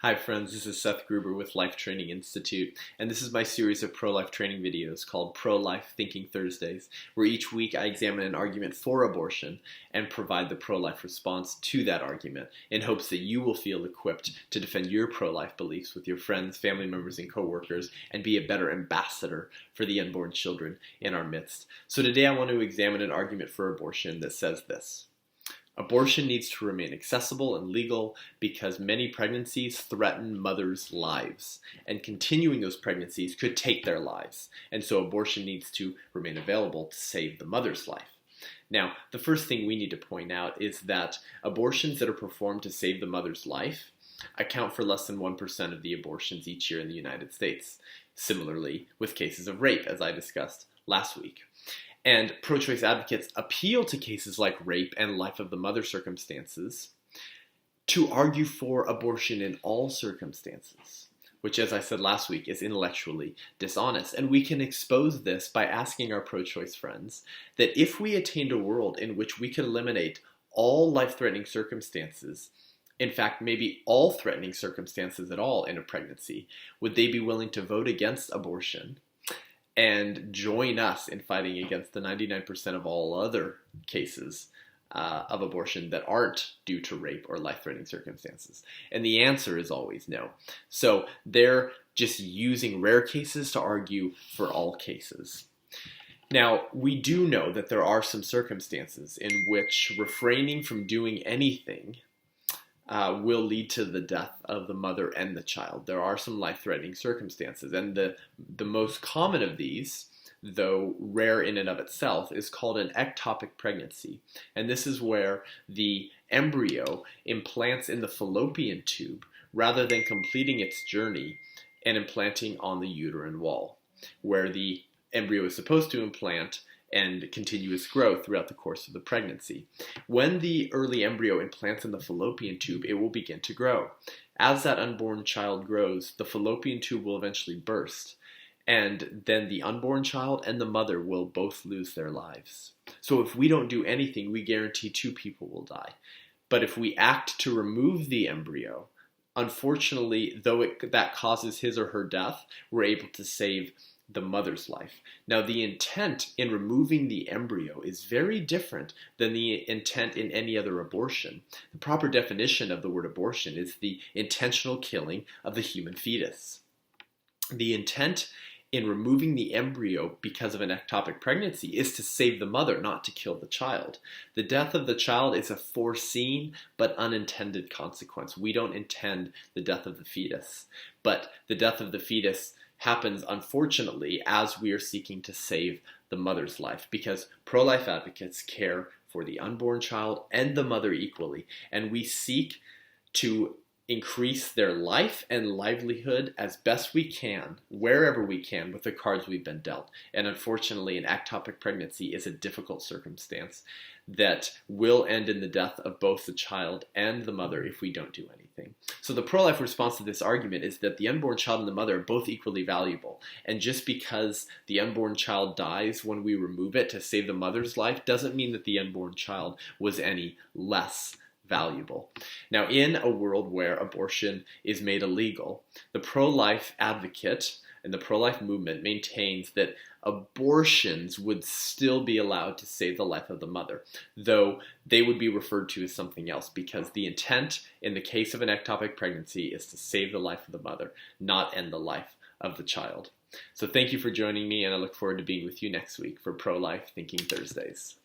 Hi friends, this is Seth Gruber with Life Training Institute, and this is my series of pro-life training videos called Pro-Life Thinking Thursdays, where each week I examine an argument for abortion and provide the pro-life response to that argument in hopes that you will feel equipped to defend your pro-life beliefs with your friends, family members, and co-workers and be a better ambassador for the unborn children in our midst. So today I want to examine an argument for abortion that says this: abortion needs to remain accessible and legal because many pregnancies threaten mothers' lives, and continuing those pregnancies could take their lives, and so abortion needs to remain available to save the mother's life. Now, the first thing we need to point out is that abortions that are performed to save the mother's life account for less than 1% of the abortions each year in the United States. Similarly, with cases of rape, as I discussed last week. And pro-choice advocates appeal to cases like rape and life of the mother circumstances to argue for abortion in all circumstances, which, as I said last week, is intellectually dishonest. And we can expose this by asking our pro-choice friends that if we attained a world in which we could eliminate all life-threatening circumstances, in fact, maybe all threatening circumstances at all in a pregnancy, would they be willing to vote against abortion and join us in fighting against the 99% of all other cases of abortion that aren't due to rape or life-threatening circumstances? And the answer is always no. So they're just using rare cases to argue for all cases. Now, we do know that there are some circumstances in which refraining from doing anything will lead to the death of the mother and the child. There are some life-threatening circumstances, and the most common of these, though rare in and of itself, is called an ectopic pregnancy. And this is where the embryo implants in the fallopian tube rather than completing its journey and implanting on the uterine wall, where the embryo is supposed to implant and continuous growth throughout the course of the pregnancy. When the early embryo implants in the fallopian tube, it will begin to grow. As that unborn child grows, the fallopian tube will eventually burst, and then the unborn child and the mother will both lose their lives. So if we don't do anything, we guarantee two people will die. But if we act to remove the embryo, unfortunately, though that causes his or her death, we're able to save the mother's life. Now, the intent in removing the embryo is very different than the intent in any other abortion. The proper definition of the word abortion is the intentional killing of the human fetus. The intent in removing the embryo because of an ectopic pregnancy is to save the mother, not to kill the child. The death of the child is a foreseen but unintended consequence. We don't intend the death of the fetus, but the death of the fetus happens, unfortunately, as we are seeking to save the mother's life, because pro-life advocates care for the unborn child and the mother equally, and we seek to increase their life and livelihood as best we can, wherever we can, with the cards we've been dealt. And unfortunately, an ectopic pregnancy is a difficult circumstance that will end in the death of both the child and the mother if we don't do anything. So the pro-life response to this argument is that the unborn child and the mother are both equally valuable. And just because the unborn child dies when we remove it to save the mother's life doesn't mean that the unborn child was any less valuable. Now, in a world where abortion is made illegal, the pro-life advocate and the pro-life movement maintains that abortions would still be allowed to save the life of the mother, though they would be referred to as something else, because the intent in the case of an ectopic pregnancy is to save the life of the mother, not end the life of the child. So thank you for joining me, and I look forward to being with you next week for Pro-Life Thinking Thursdays.